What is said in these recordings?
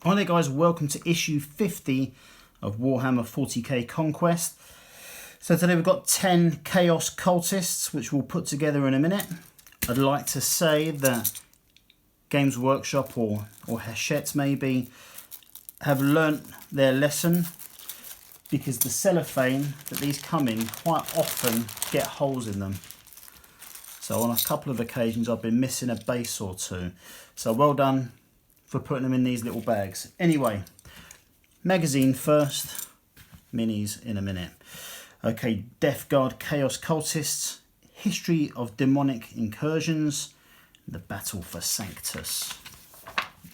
Hi there guys, welcome to issue 50 of Warhammer 40k Conquest. So today we've got 10 Chaos Cultists, which we'll put together in a minute. I'd like to say that Games Workshop or Hachette maybe have learnt their lesson, because the cellophane that these come in quite often get holes in them. So on a couple of occasions I've been missing a base or two. So well done for putting them in these little bags. Anyway, magazine first, minis in a minute. Okay, Death Guard Chaos Cultists, History of Demonic Incursions, the Battle for Sanctus.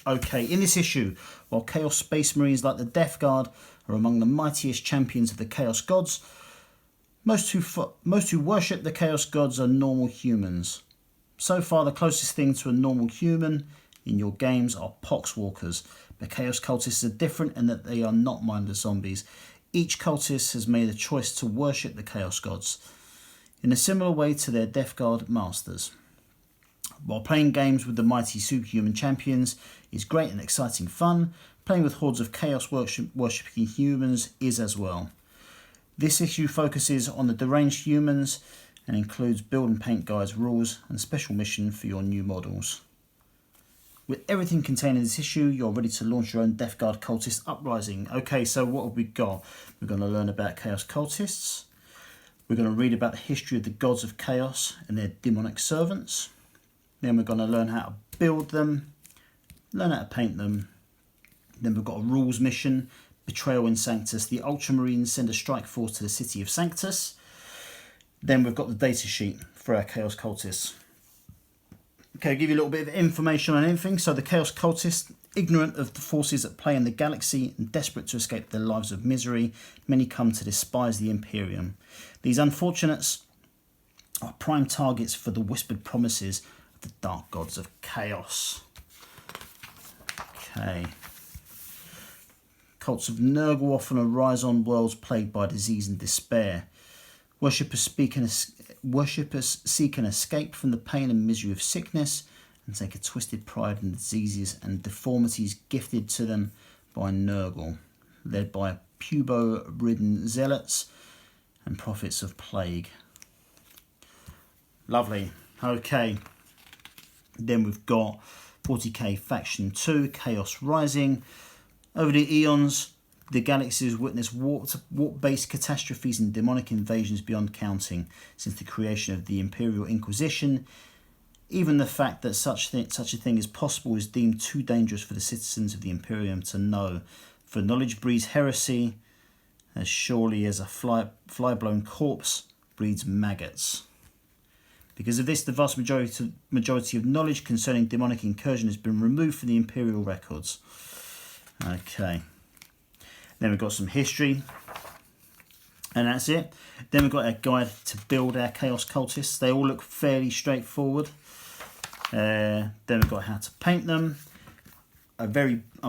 Okay, in this issue, while Chaos Space Marines like the Death Guard are among the mightiest champions of the Chaos Gods, most who worship the Chaos Gods are normal humans. So far, the closest thing to a normal human in your games are poxwalkers, but Chaos Cultists are different in that they are not mindless zombies. Each cultist has made a choice to worship the Chaos Gods in a similar way to their Death Guard masters. While playing games with the mighty superhuman champions is great and exciting fun, playing with hordes of Chaos worshipping humans is as well. This issue focuses on the deranged humans and includes build and paint guides, rules and special mission for your new models. With everything contained in this issue, you're ready to launch your own Death Guard Cultist uprising. Okay, so what have we got? We're going to learn about Chaos Cultists. We're going to read about the history of the gods of Chaos and their demonic servants. Then we're going to learn how to build them, learn how to paint them. Then we've got a rules mission, Betrayal in Sanctus. The Ultramarines send a strike force to the city of Sanctus. Then we've got the data sheet for our Chaos Cultists. Okay, I'll give you a little bit of information on everything. So the Chaos Cultists, ignorant of the forces at play in the galaxy and desperate to escape their lives of misery, many come to despise the Imperium. These unfortunates are prime targets for the whispered promises of the dark gods of chaos. Okay. Cults of Nurgle often arise on worlds plagued by disease and despair. Worshippers seek an escape from the pain and misery of sickness and take a twisted pride in the diseases and deformities gifted to them by Nurgle, led by pubo-ridden zealots and prophets of plague. Lovely. Okay. Then we've got 40k Faction 2, Chaos Rising. Over the eons, the galaxy has witnessed warp-based catastrophes and demonic invasions beyond counting since the creation of the Imperial Inquisition. Even the fact that such a thing is possible is deemed too dangerous for the citizens of the Imperium to know, for knowledge breeds heresy as surely as a fly-blown corpse breeds maggots. Because of this, the vast majority of knowledge concerning demonic incursion has been removed from the Imperial records. Okay. Then we've got some history, and that's it. Then we've got our guide to build our Chaos Cultists. They all look fairly straightforward. Then we've got how to paint them. A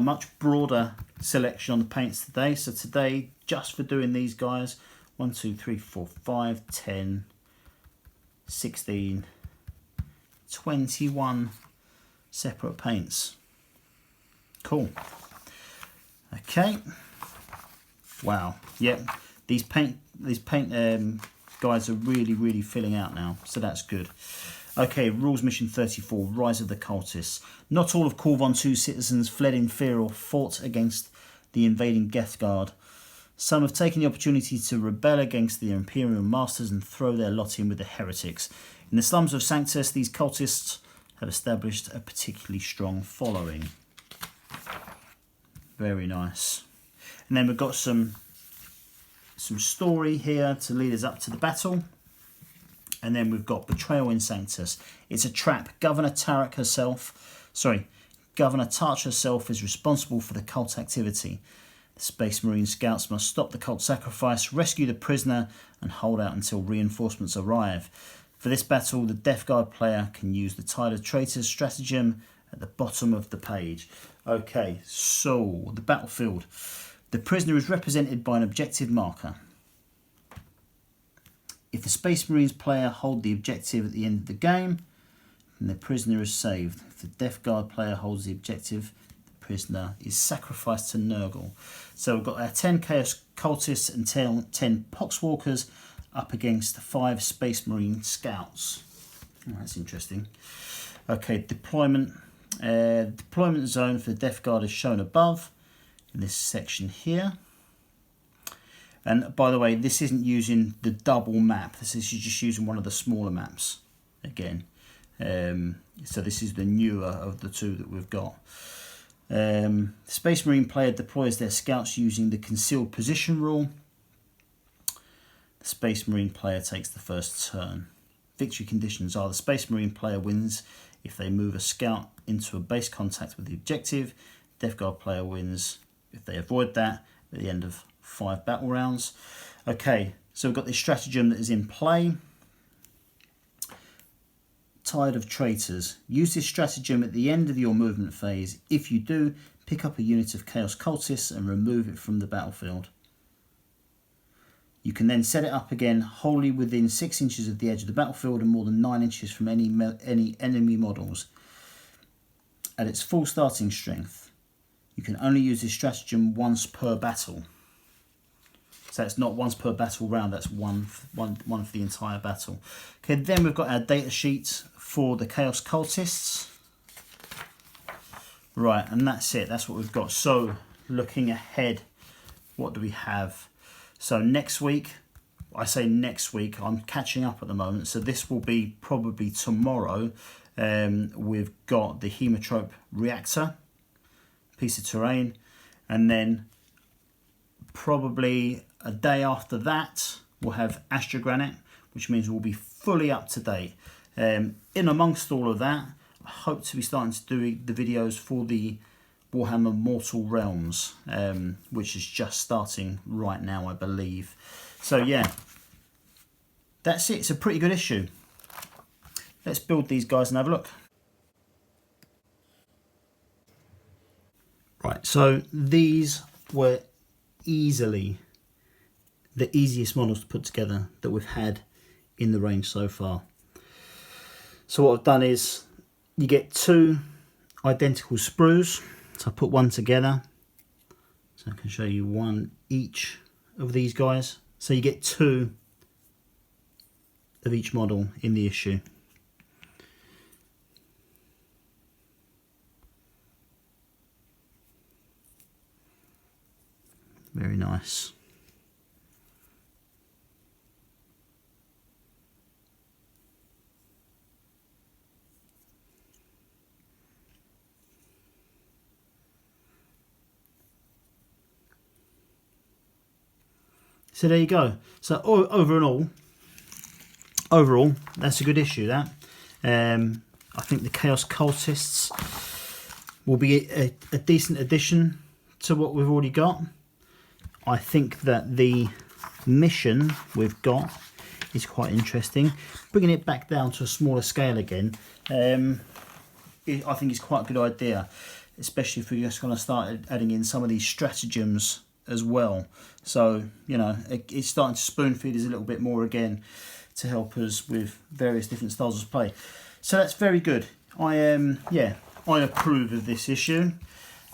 much broader selection on the paints today. So today, just for doing these guys, 1, 2, 3, 4, 5, 10, 16, 21 separate paints. Cool. Okay. Wow. Yep. These paint guides are really filling out now, so that's good. Okay, rules mission 34, Rise of the Cultists. Not all of Corvon 2's citizens fled in fear or fought against the invading Death Guard. Some have taken the opportunity to rebel against the Imperial Masters and throw their lot in with the heretics. In the slums of Sanctus, these cultists have established a particularly strong following. Very nice. And then we've got some story here to lead us up to the battle. And then we've got Betrayal in Sanctus. It's a trap. Governor Tarch herself is responsible for the cult activity. The Space Marine scouts must stop the cult sacrifice, rescue the prisoner, and hold out until reinforcements arrive. For this battle, the Death Guard player can use the Tide of Traitors stratagem at the bottom of the page. Okay, so the battlefield. The prisoner is represented by an objective marker. If the Space Marines player hold the objective at the end of the game, then the prisoner is saved. If the Death Guard player holds the objective, the prisoner is sacrificed to Nurgle. So we've got our 10 Chaos Cultists and 10 Poxwalkers up against 5 Space Marine Scouts. Oh, that's interesting. Okay, deployment. Deployment zone for the Death Guard is shown above in this section here. And by the way, this isn't using the double map. This is just using one of the smaller maps again. So this is the newer of the two that we've got. Space Marine player deploys their scouts using the concealed position rule. The Space Marine player takes the first turn. Victory conditions are the Space Marine player wins if they move a scout into a base contact with the objective. Death Guard player wins if they avoid that at the end of 5 battle rounds. Okay, so we've got this stratagem that is in play. Tide of Traitors. Use this stratagem at the end of your movement phase. If you do, pick up a unit of Chaos Cultists and remove it from the battlefield. You can then set it up again wholly within 6 inches of the edge of the battlefield and more than 9 inches from any enemy models. At its full starting strength, you can only use this stratagem once per battle. So it's not once per battle round, that's one for the entire battle. Okay, then we've got our data sheet for the Chaos Cultists. Right, and that's it, that's what we've got. So, looking ahead, what do we have? So next week, I say next week, I'm catching up at the moment, so this will be probably tomorrow. We've got the Hemotrope Reactor, piece of terrain, and then probably a day after that, we'll have Astrogranite, which means we'll be fully up to date. In amongst all of that, I hope to be starting to do the videos for the Warhammer Mortal Realms, which is just starting right now, I believe. So yeah, that's it. It's a pretty good issue. Let's build these guys and have a look. Right, so these were easily the easiest models to put together that we've had in the range so far. So what I've done is you get 2 identical sprues. So I put one together, so I can show you one each of these guys. So you get 2 of each model in the issue. Very nice. So there you go. So overall, that's a good issue. That I think the Chaos Cultists will be a decent addition to what we've already got. I think that the mission we've got is quite interesting. Bringing it back down to a smaller scale again, I think it's quite a good idea, especially if we're just going to start adding in some of these stratagems as well. So, you know, it's starting to spoon feed us a little bit more again to help us with various different styles of play. So that's very good. I approve of this issue.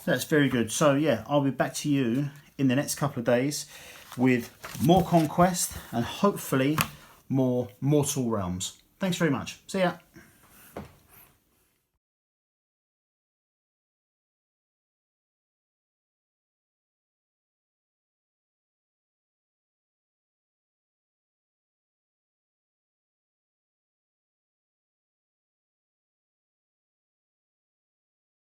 That's very good. So yeah, I'll be back to you in the next couple of days with more Conquest and hopefully more Mortal Realms. Thanks very much. See ya.